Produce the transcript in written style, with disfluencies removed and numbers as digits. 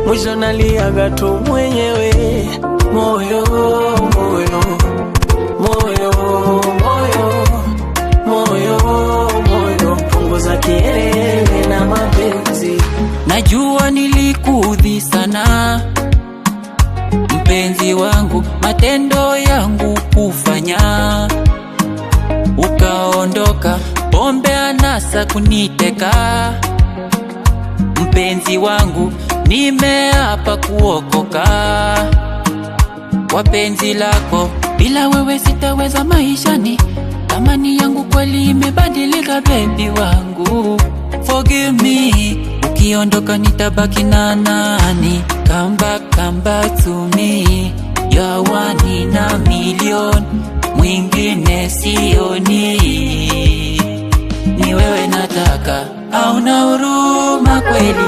mwisho naliaga tu mwenyewe. Moyo, moyo, moyo, moyo, moyo, moyo, punguza kelele na mapenzi. Najua nilikuudhi sana mpenzi wangu, matendo yangu kufanya ukaondoka, pombe anasa kuniteka. Mpenzi wangu, nimeapa kuokoka kwa penzi lako, bila wewe sitaweza maishani. Thamani yangu kweli imebadilika baby wangu, forgive me. Ukiondoka nitabaki na nani? Come back to me. You're one in a million, mwingine sioni. Ni wewe nataka, hauna huruma kweli.